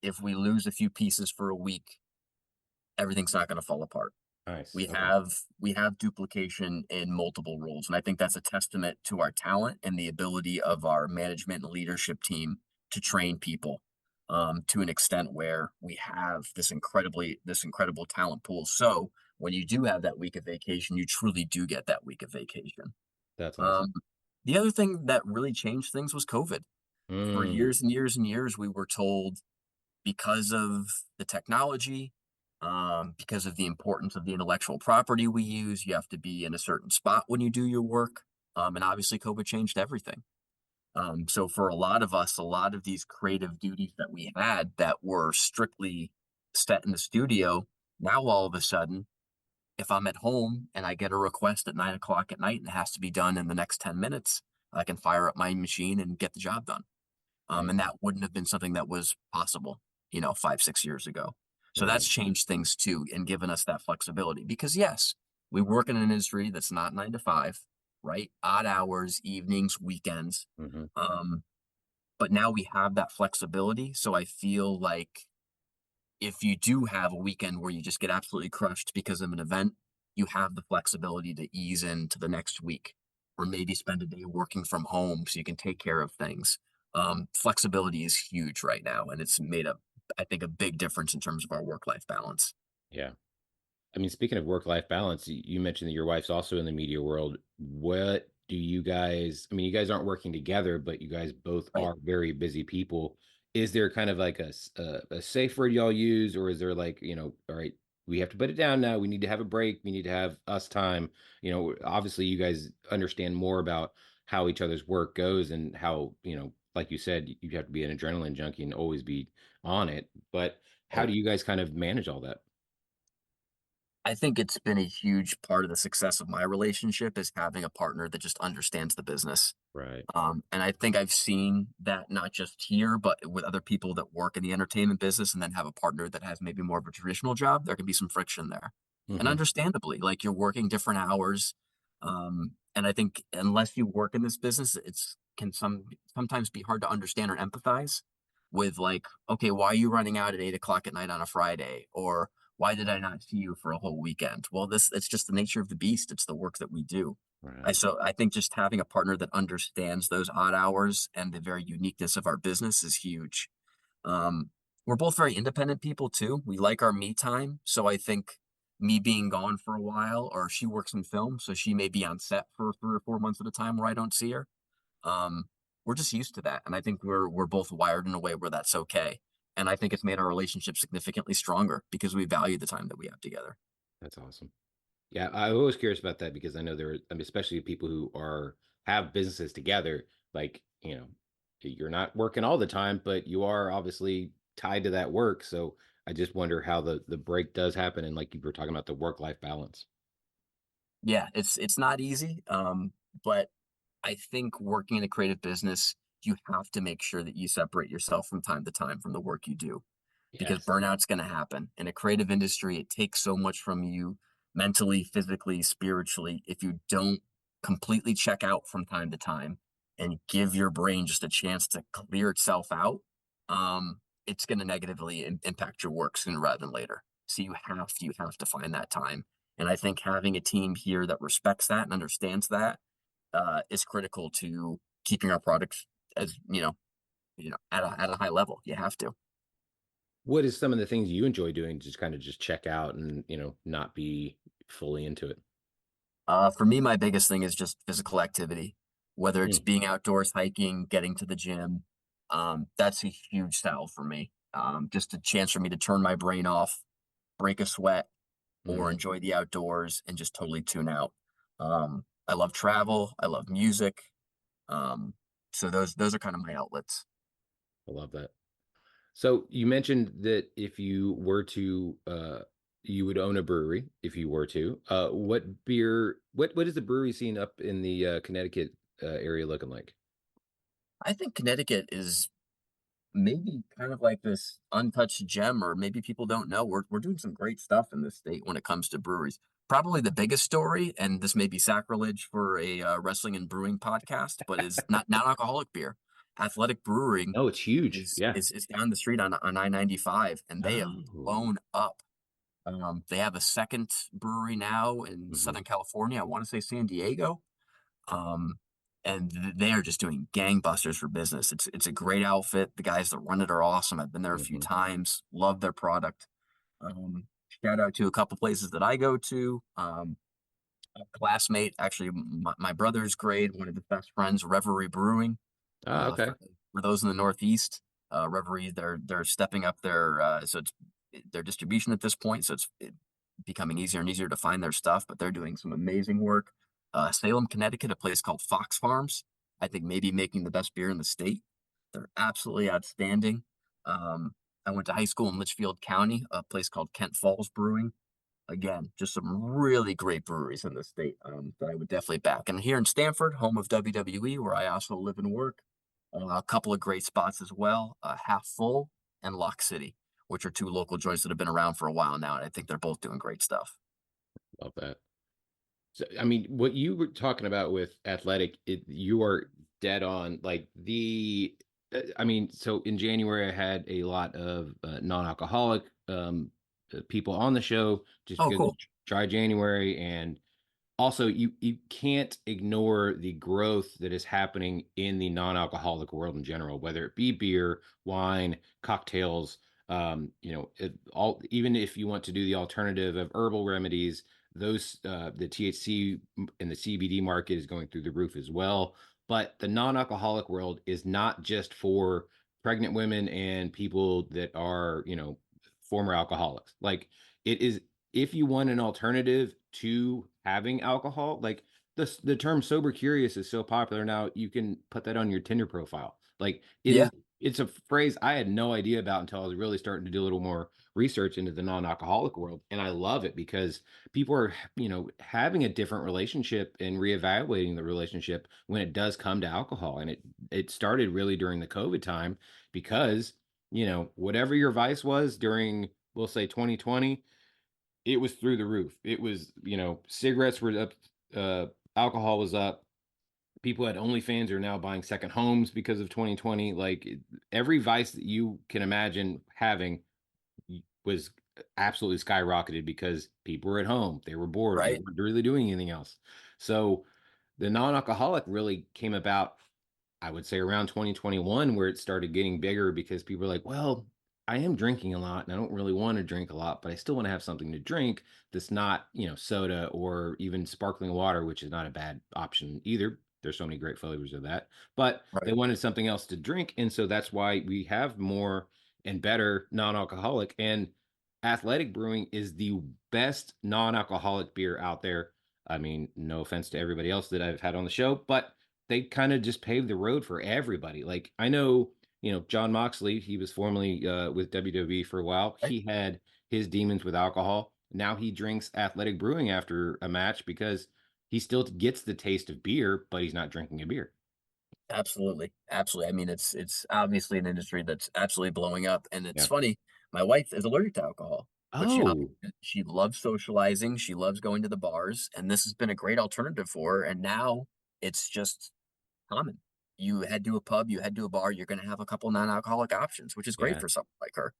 if we lose a few pieces for a week, everything's not going to fall apart. Nice. We Okay. have we have duplication in multiple roles, and I think that's a testament to our talent and the ability of our management and leadership team to train people to an extent where we have this incredible talent pool. So when you do have that week of vacation, you truly do get that week of vacation. That's awesome. Um, the other thing that really changed things was COVID. For Mm, years and years and years, we were told because of the technology, because of the importance of the intellectual property we use. You have to be in a certain spot when you do your work. And obviously, COVID changed everything. So for a lot of us, a lot of these creative duties that we had that were strictly set in the studio, now all of a sudden, if I'm at home and I get a request at 9 o'clock at night and it has to be done in the next 10 minutes, I can fire up my machine and get the job done. And nice. that wouldn't have been something that was possible, 5, 6 years ago. So that's Right. changed things too and given us that flexibility because yes, we work in an industry that's not 9 to 5, right? Odd hours, evenings, weekends. Hmm. Um, but now we have that flexibility. So I feel like if you do have a weekend where you just get absolutely crushed because of an event, you have the flexibility to ease into the next week or maybe spend a day working from home so you can take care of things. Flexibility is huge right now, and it's made I think, a big difference in terms of our work life balance. Yeah. I mean, speaking of work-life balance, you mentioned that your wife's also in the media world. What do you guys, I mean, you guys aren't working together, but you guys both Right. are very busy people. Is there kind of like a safe word y'all use, or is there like, all right, we have to put it down now. We need to have a break. We need to have us time. Obviously you guys understand more about how each other's work goes and how, like you said, you have to be an adrenaline junkie and always be on it. But how Right. do you guys kind of manage all that? I think it's been a huge part of the success of my relationship is having a partner that just understands the business. Right. And I think I've seen that not just here, but with other people that work in the entertainment business and then have a partner that has maybe more of a traditional job. There can be some friction there. And Hmm. understandably, like you're working different hours. And I think unless you work in this business, it's can sometimes be hard to understand or empathize with like, okay, why are you running out at 8 o'clock at night on a Friday? Or why did I not see you for a whole weekend? Well, it's just the nature of the beast. It's the work that we do. Right. I think just having a partner that understands those odd hours and the very uniqueness of our business is huge. Um, we're both very independent people too. We like our me time. So I think me being gone for a while, or she works in film, so she may be on set for 3 or 4 months at a time where I don't see her. Um, we're just used to that, and I think we're both wired in a way where that's okay. And I think it's made our relationship significantly stronger because we value the time that we have together. That's awesome. Yeah, I was always curious about that because I know there are, I mean, especially people who are have businesses together, like, you're not working all the time, but you are obviously tied to that work. So I just wonder how the break does happen and like you were talking about the work-life balance. Yeah, it's not easy, but I think working in a creative business, you have to make sure that you separate yourself from time to time from the work you do because Yes. burnout's going to happen. In a creative industry, it takes so much from you mentally, physically, spiritually. If you don't completely check out from time to time and give your brain just a chance to clear itself out, it's going to negatively impact your work sooner rather than later. So you have to find that time. And I think having a team here that respects that and understands that is critical to keeping our products as at a high level. You have to. What is some of the things you enjoy doing to just kind of just check out and, not be fully into it? For me, my biggest thing is just physical activity, whether it's Hmm. being outdoors, hiking, getting to the gym. That's a huge style for me. Just a chance for me to turn my brain off, break a sweat, or Hmm. enjoy the outdoors and just totally tune out. I love travel. I love music. Um, so those are kind of my outlets. I love that. So you mentioned that if you were to you would own a brewery if you were to. What beer what is the brewery scene up in the Connecticut area looking like? I think Connecticut is maybe kind of like this untouched gem, or maybe people don't know. We're doing some great stuff in this state when it comes to breweries. Probably the biggest story, and this may be sacrilege for a wrestling and brewing podcast, but is not non-alcoholic beer. Athletic Brewing Oh, it's huge. is Yeah. is is down the street on I-95, and they have Oh. blown up. They have a second brewery now in Mhm, Southern California. I want to say San Diego. Um, and they are just doing gangbusters for business. It's a great outfit. The guys that run it are awesome. I've been there a few mhm. times. Love their product. Shout out to a couple places that I go to. A classmate, actually, my brother's grade, one of his best friends, Reverie Brewing. Ah, okay. For those in the Northeast, Reverie, they're stepping up their distribution at this point. So it's becoming easier and easier to find their stuff. But they're doing some amazing work. Salem, Connecticut, a place called Fox Farms. I think maybe making the best beer in the state. They're absolutely outstanding. Um, I went to high school in Litchfield County, a place called Kent Falls Brewing. Again, just some really great breweries in the state that I would definitely back. And here in Stamford, home of WWE, where I also live and work, a couple of great spots as well, Half Full and Lock City, which are two local joints that have been around for a while now, and I think they're both doing great stuff. Love that. So, I mean, what you were talking about with athletic, you are dead on. Like I mean, so in January, I had a lot of non-alcoholic people on the show just Oh, because cool. it's dry January, and also you can't ignore the growth that is happening in the non-alcoholic world in general, whether it be beer, wine, cocktails. All, even if you want to do the alternative of herbal remedies, those the THC and the CBD market is going through the roof as well. But the non-alcoholic world is not just for pregnant women and people that are, former alcoholics. Like, it is, if you want an alternative to having alcohol, like the term sober curious is so popular now, you can put that on your Tinder profile. Like, Yeah, it's a phrase I had no idea about until I was really starting to do a little more research into the non-alcoholic world. And I love it because people are, having a different relationship and reevaluating the relationship when it does come to alcohol. And it started really during the COVID time because, whatever your vice was during, we'll say 2020, it was through the roof. It was, cigarettes were up, alcohol was up. People had OnlyFans are now buying second homes because of 2020. Like, every vice that you can imagine having was absolutely skyrocketed because people were at home. They were bored. They right. weren't really doing anything else. So the non-alcoholic really came about, I would say, around 2021, where it started getting bigger because people were like, well, I am drinking a lot and I don't really want to drink a lot, but I still want to have something to drink that's not, soda or even sparkling water, which is not a bad option either. There's so many great flavors of that, but they Right. wanted something else to drink. And so that's why we have more and better non-alcoholic. And Athletic Brewing is the best non-alcoholic beer out there. I mean, no offense to everybody else that I've had on the show, but they kind of just paved the road for everybody. Like, I know, John Moxley, he was formerly with WWE for a while. Right. He had his demons with alcohol. Now he drinks Athletic Brewing after a match because he still gets the taste of beer, but he's not drinking a beer. Absolutely, absolutely. I mean, it's obviously an industry that's absolutely blowing up, and it's Yeah. funny. My wife is allergic to alcohol, but Oh, she loves socializing. She loves going to the bars, and this has been a great alternative for her. And now it's just common. You head to a pub, you head to a bar, you're going to have a couple non-alcoholic options, which is great yeah. for someone like her.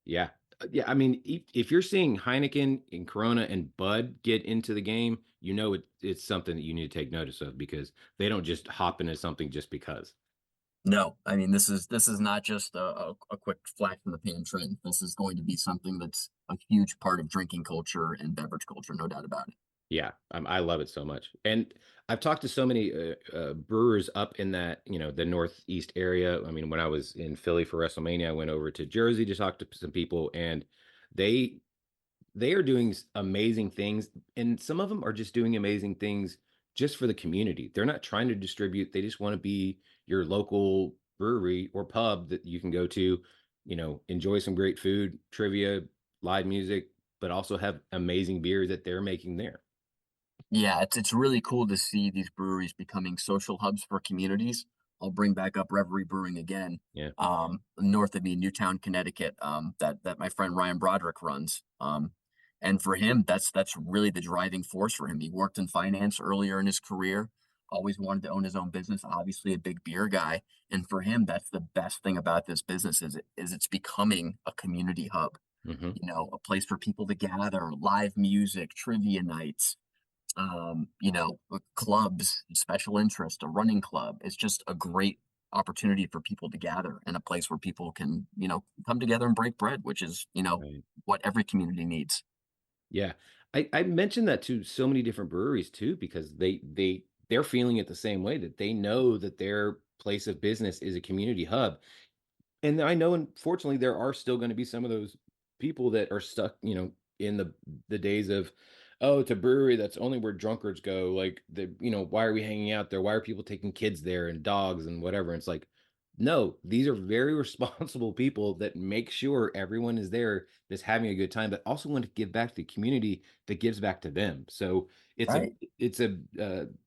Yeah. Yeah. I mean, if you're seeing Heineken and Corona and Bud get into the game, it's something that you need to take notice of because they don't just hop into something just because. No, I mean this is not just a quick flash in the pan trend. This is going to be something that's a huge part of drinking culture and beverage culture, no doubt about it. Yeah, I love it so much. And I've talked to so many brewers up in that, the Northeast area. I mean, when I was in Philly for WrestleMania, I went over to Jersey to talk to some people, and they they are doing amazing things, and some of them are just doing amazing things just for the community. They're not trying to distribute. They just want to be your local brewery or pub that you can go to, enjoy some great food, trivia, live music, but also have amazing beer that they're making there. Yeah, it's really cool to see these breweries becoming social hubs for communities. I'll bring back up Reverie Brewing again, Yeah. north of me in Newtown, Connecticut, that my friend Ryan Broderick runs. And for him, that's really the driving force for him. He worked in finance earlier in his career, always wanted to own his own business, obviously a big beer guy. And for him, that's the best thing about this business is it's becoming a community hub, Hmm. a place for people to gather, live music, trivia nights, clubs, special interest, a running club. It's just a great opportunity for people to gather and a place where people can, come together and break bread, which is, Right. what every community needs. Yeah. I mentioned that to so many different breweries too, because they're feeling it the same way, that they know that their place of business is a community hub. And I know, unfortunately, there are still going to be some of those people that are stuck, in the days of, oh, it's a brewery that's only where drunkards go. Like why are we hanging out there? Why are people taking kids there and dogs and whatever? And it's like, no, these are very responsible people that make sure everyone is there that's having a good time, but also want to give back to the community that gives back to them. So it's a Right. it's a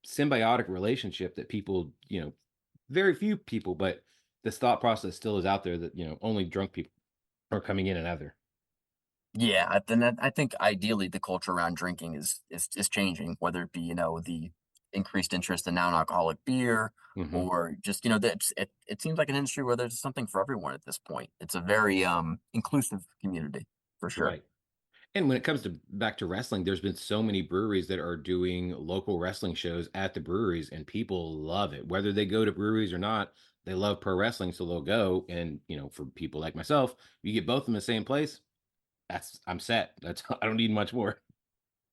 symbiotic relationship that people, very few people, but this thought process still is out there that, only drunk people are coming in and out there. Yeah, I think ideally the culture around drinking is changing, whether it be, the increased interest in non-alcoholic beer Hmm. or just, it seems like an industry where there's something for everyone at this point. It's a very inclusive community for sure. Right. And when it comes to back to wrestling, there's been so many breweries that are doing local wrestling shows at the breweries, and people love it. Whether they go to breweries or not, they love pro wrestling, so they'll go. And for people like myself, you get both in the same place. I'm set. That's I don't need much more.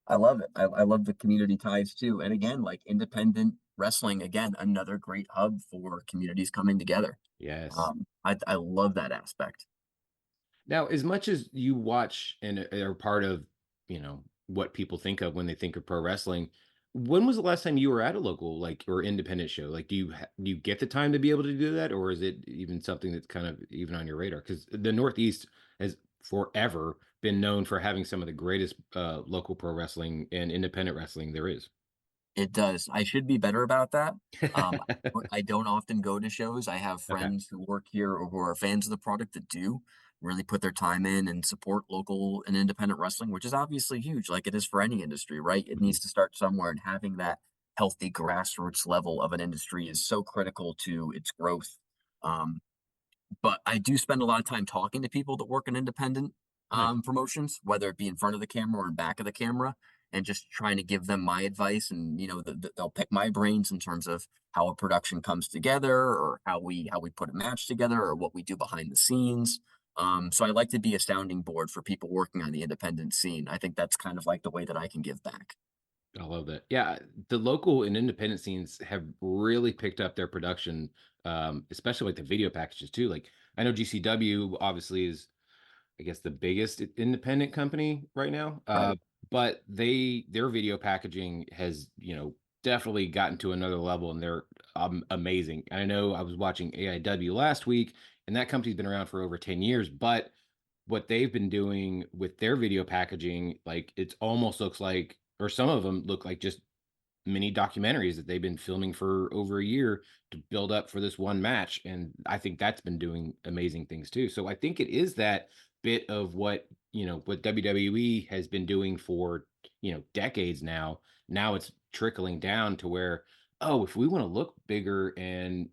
I love it. I love the community ties too. And again, like independent wrestling, again, another great hub for communities coming together. Yes. I love that aspect. Now, as much as you watch and are part of, what people think of when they think of pro wrestling, when was the last time you were at a local like or independent show? Like, do you get the time to be able to do that, or is it even something that's kind of even on your radar? Because the Northeast has forever been known for having some of the greatest local pro wrestling and independent wrestling there is. It does. I should be better about that. I don't often go to shows. I have Okay. friends who work here or who are fans of the product that do really put their time in and support local and independent wrestling, which is obviously huge, like it is for any industry, right? It Mhm. needs to start somewhere, and having that healthy grassroots level of an industry is so critical to its growth. Um, but I do spend a lot of time talking to people that work in independent, Nice. promotions, whether it be in front of the camera or in back of the camera, and just trying to give them my advice. And they'll pick my brains in terms of how a production comes together, or how we put a match together, or what we do behind the scenes. So I like to be a sounding board for people working on the independent scene. I think that's kind of like the way that I can give back. I love that. Yeah, the local and independent scenes have really picked up their production, especially like the video packages too. Like I know GCW obviously is, I guess, the biggest independent company right now. Right. But their video packaging has, definitely gotten to another level, and they're amazing. I know I was watching AIW last week, and that company's been around for over 10 years, but what they've been doing with their video packaging, like it almost looks like, or some of them look like just mini documentaries that they've been filming for over a year to build up for this one match. And I think that's been doing amazing things too. So I think it is that bit of what WWE has been doing for, decades now. Now it's trickling down to where, oh, if we want to look bigger and,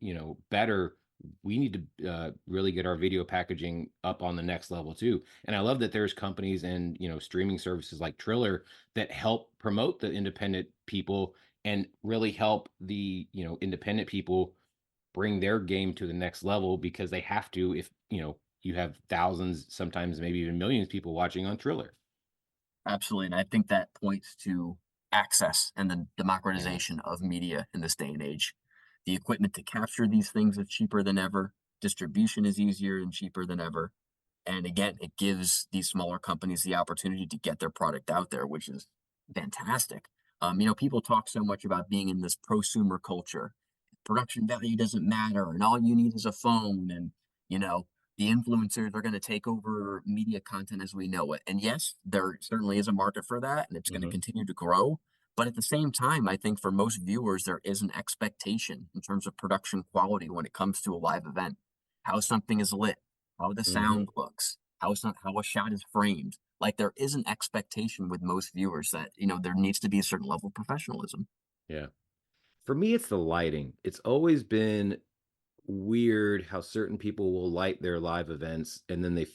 better, we need to really get our video packaging up on the next level too. And I love that there's companies and, streaming services like Triller that help promote the independent people and really help the, independent people bring their game to the next level, because they have to if, you have thousands, sometimes maybe even millions of people watching on Triller. Absolutely, and I think that points to access and the Yes. democratization of media in this day and age. The equipment to capture these things is cheaper than ever. Distribution is easier and cheaper than ever. And again, it gives these smaller companies the opportunity to get their product out there, which is fantastic. People talk so much about being in this prosumer culture. Production value doesn't matter, and all you need is a phone. And, you know, the influencers are going to take over media content as we know it. And yes, there certainly is a market for that, and it's going to Hmm. continue to grow. But at the same time, I think for most viewers, there is an expectation in terms of production quality when it comes to a live event. How something is lit, how the Hmm. sound looks, how a shot is framed. Like there is an expectation with most viewers that there needs to be a certain level of professionalism. Yeah. For me, it's the lighting. It's always been weird how certain people will light their live events and then they